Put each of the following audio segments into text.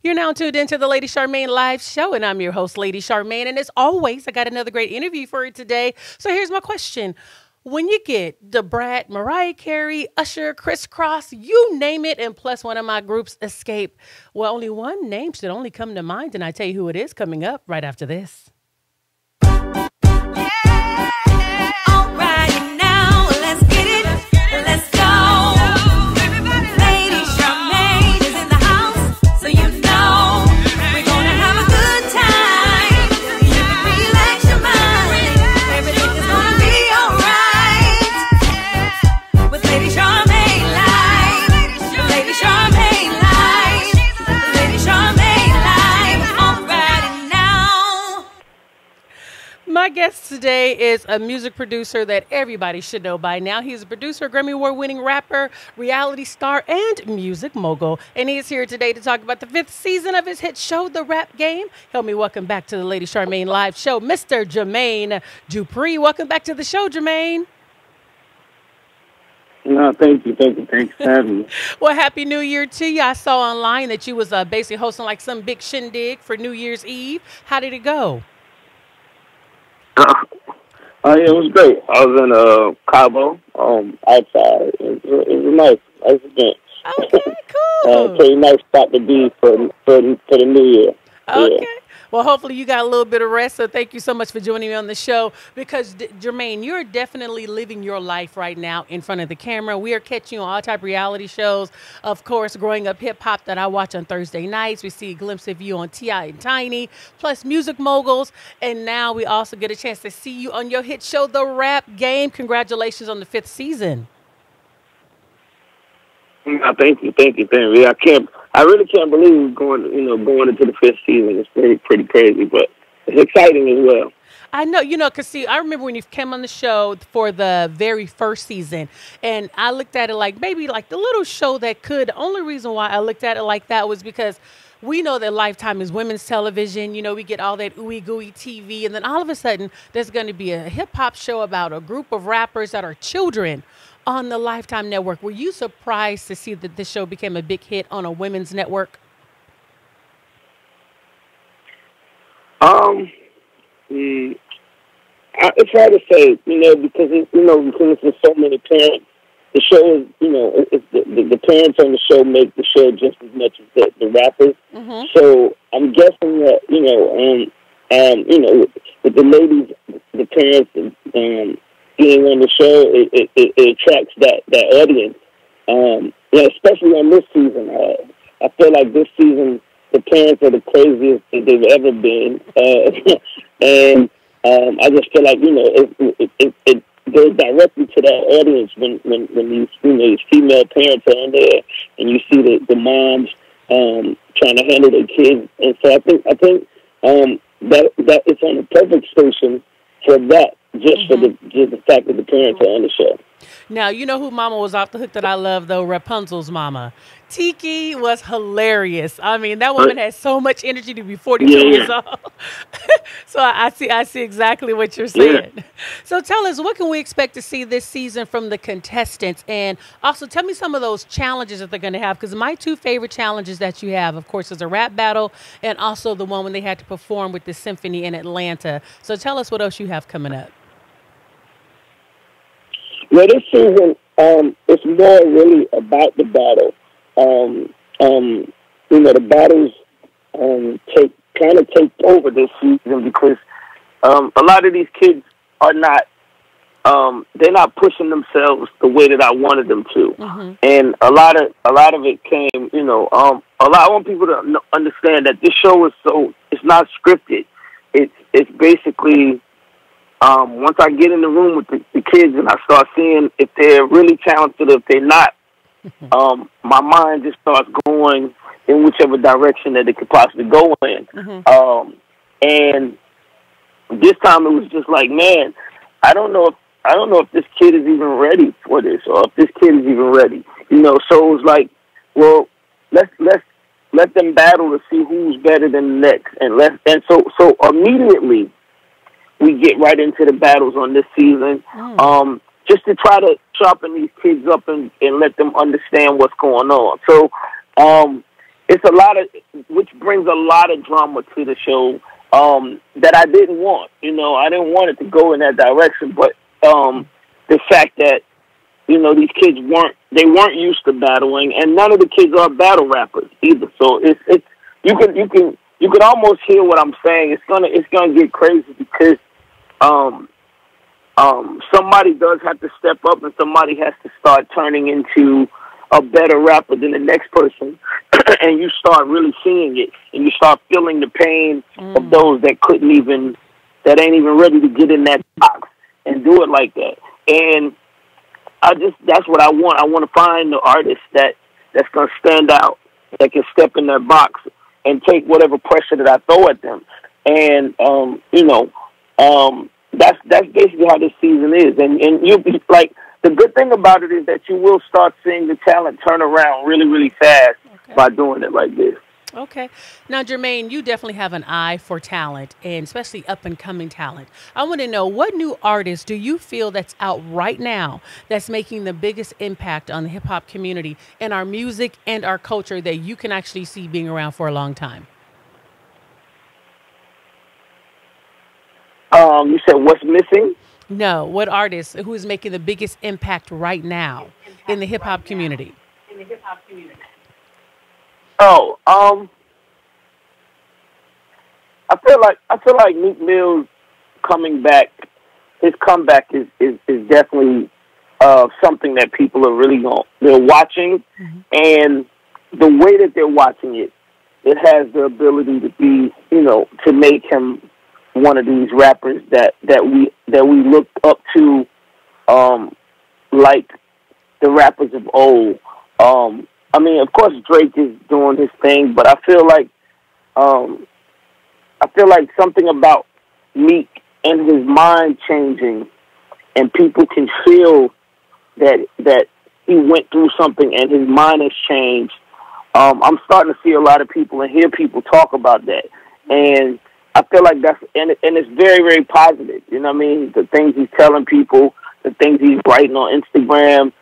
You're now tuned into the Lady Charmaine live show, and I'm your host, Lady Charmaine. And as always, I got another great interview for you today. So here's my question. When you get the Brad, Mariah Carey, Usher, Criss Cross, you name it, and plus one of my groups, Escape, well, only one name should only come to mind, and I tell you who it is coming up right after this. My guest today is a music producer that everybody should know by now. He's a producer, Grammy Award-winning rapper, reality star, and music mogul. And he is here today to talk about the 5th season of his hit show, The Rap Game. Help me welcome back to the Lady Charmaine live show, Mr. Jermaine Dupri. Welcome back to the show, Jermaine. No, thank you. Thanks for having me. Well, Happy New Year to you. I saw online that you was basically hosting like some big shindig for New Year's Eve. How did it go? Yeah, it was great. I was in Cabo, outside. It was a nice event. Okay, cool. Pretty nice spot to be for the new year. Okay. Yeah. Well, hopefully you got a little bit of rest. So thank you so much for joining me on the show because, Jermaine, you're definitely living your life right now in front of the camera. We are catching you on all type of reality shows. Of course, growing up hip-hop that I watch on Thursday nights. We see a glimpse of you on T.I. and Tiny, plus music moguls. And now we also get a chance to see you on your hit show, The Rap Game. Congratulations on the 5th season. No, thank you. I really can't believe going into the 5th season. It's pretty crazy, but it's exciting as well. I know, because see, I remember when you came on the show for the very first season, and I looked at it like maybe like the little show that could. The only reason why I looked at it like that was because we know that Lifetime is women's television. We get all that ooey gooey TV, and then all of a sudden there's going to be a hip hop show about a group of rappers that are children on the Lifetime network. Were you surprised to see that this show became a big hit on a women's network? It's hard to say, because there's so many parents. The show is, the parents on the show make the show just as much as the rappers. Mm-hmm. So I'm guessing that, with the ladies, the parents, being on the show, it attracts that audience. Especially on this season. I feel like this season the parents are the craziest that they've ever been, and I just feel like it goes directly to that audience when these female parents are on there, and you see the moms trying to handle their kids, and so I think that it's on the perfect station for that. Just for the fact that the parents are on the show. Now, you know who mama was off the hook that I love, though? Rapunzel's mama. Tiki was hilarious. I mean, that woman has so much energy to be 42 years old. So I see exactly what you're saying. Yeah. So tell us, what can we expect to see this season from the contestants? And also tell me some of those challenges that they're going to have, because my 2 favorite challenges that you have, of course, is a rap battle and also the one when they had to perform with the symphony in Atlanta. So tell us what else you have coming up. Well, this season, it's more really about the battle. The battles take over this season because a lot of these kids are not they're not pushing themselves the way that I wanted them to, and a lot of it came. I want people to understand that this show it's not scripted. It's basically. Once I get in the room with the kids and I start seeing if they're really talented or if they're not, my mind just starts going in whichever direction that it could possibly go in. And this time it was just like, man, I don't know if this kid is even ready for this or if this kid is even ready. So it was like, well, let them battle to see who's better than the next, and so immediately we get right into the battles on this season, just to try to sharpen these kids up and let them understand what's going on. So it's a lot of, which brings a lot of drama to the show, that I didn't want. You know, I didn't want it to go in that direction, but the fact that, you know, these kids weren't used to battling, and none of the kids are battle rappers either. So it's you can almost hear what I'm saying. It's gonna get crazy because somebody does have to step up, and somebody has to start turning into a better rapper than the next person, and you start really seeing it, and you start feeling the pain of those that ain't even ready to get in that box and do it like that. And that's what I want. I want to find the artist that's going to stand out, that can step in that box and take whatever pressure that I throw at them. And, that's basically how this season is. And you like, the good thing about it is that you will start seeing the talent turn around really, really fast by doing it like this. Okay. Now, Jermaine, you definitely have an eye for talent, and especially up-and-coming talent. I want to know, what new artist do you feel that's out right now that's making the biggest impact on the hip-hop community and our music and our culture that you can actually see being around for a long time? You said what's missing? No, what artist who is making the biggest impact right now in the hip-hop community? Oh, I feel like Meek Mill's coming back. His comeback is definitely something that people are really they're watching, and the way that they're watching it, it has the ability to be, you know, to make him one of these rappers that we look up to, like the rappers of old. I mean, of course, Drake is doing his thing, but I feel like something about Meek and his mind changing, and people can feel that he went through something and his mind has changed. I'm starting to see a lot of people and hear people talk about that, and I feel like and it's very, very positive. You know what I mean? The things he's telling people, the things he's writing on Instagram.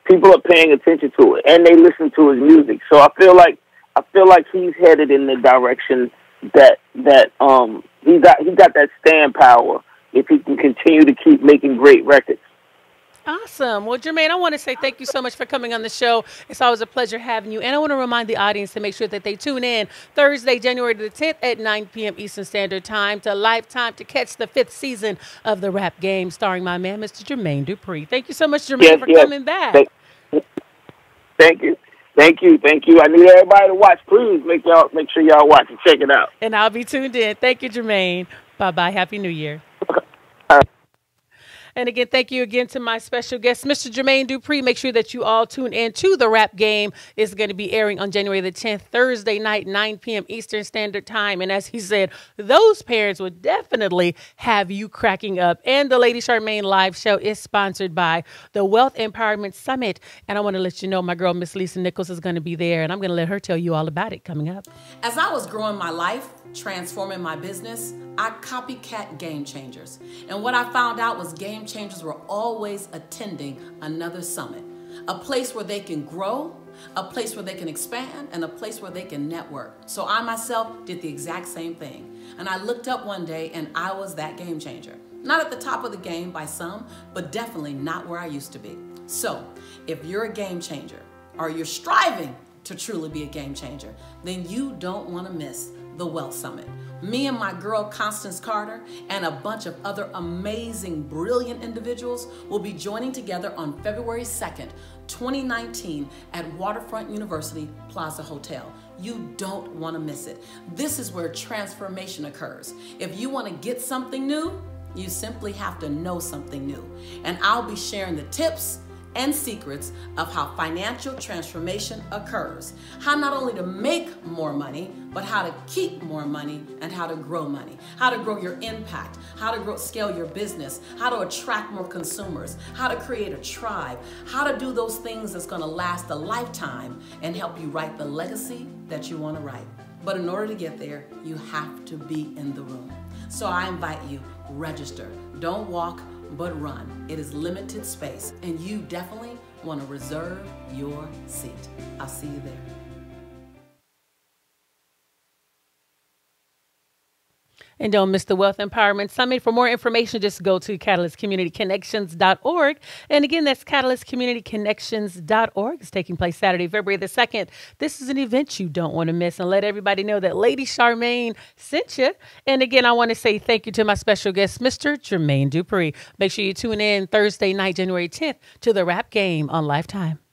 People are paying attention to it, and they listen to his music. So I feel like he's headed in the direction that he got that stand power if he can continue to keep making great records. Awesome. Well, Jermaine, I want to say thank you so much for coming on the show. It's always a pleasure having you. And I want to remind the audience to make sure that they tune in Thursday, January the 10th at 9 p.m. Eastern Standard Time to Lifetime to catch the 5th season of The Rap Game, starring my man, Mr. Jermaine Dupri. Thank you so much, Jermaine, for coming back. Thank you. I need everybody to watch. Please make sure y'all watch and check it out. And I'll be tuned in. Thank you, Jermaine. Bye-bye. Happy New Year. And again, thank you again to my special guest, Mr. Jermaine Dupri. Make sure that you all tune in to The Rap Game. It's going to be airing on January the 10th, Thursday night, 9 p.m. Eastern Standard Time. And as he said, those parents would definitely have you cracking up. And the Lady Charmaine live show is sponsored by the Wealth Empowerment Summit. And I want to let you know my girl, Miss Lisa Nichols, is going to be there. And I'm going to let her tell you all about it coming up. As I was growing my life, transforming my business, I copycat game changers. And what I found out was game changers were always attending another summit, a place where they can grow, a place where they can expand, and a place where they can network. So I myself did the exact same thing. And I looked up one day and I was that game changer. Not at the top of the game by some, but definitely not where I used to be. So if you're a game changer or you're striving to truly be a game changer, then you don't want to miss the Wealth Summit. Me and my girl Constance Carter and a bunch of other amazing, brilliant individuals will be joining together on February 2nd, 2019 at Waterfront University Plaza Hotel. You don't want to miss it. This is where transformation occurs. If you want to get something new, you simply have to know something new. And I'll be sharing the tips and secrets of how financial transformation occurs. How not only to make more money, but how to keep more money and how to grow money. How to grow your impact, how to scale your business, how to attract more consumers, how to create a tribe, how to do those things that's gonna last a lifetime and help you write the legacy that you wanna write. But in order to get there, you have to be in the room. So I invite you, register. Don't walk, but run. It is limited space, and you definitely want to reserve your seat. I'll see you there. And don't miss the Wealth Empowerment Summit. For more information, just go to catalystcommunityconnections.org. And again, that's catalystcommunityconnections.org. It's taking place Saturday, February the 2nd. This is an event you don't want to miss. And let everybody know that Lady Charmaine sent you. And again, I want to say thank you to my special guest, Mr. Jermaine Dupri. Make sure you tune in Thursday night, January 10th, to the Rap Game on Lifetime.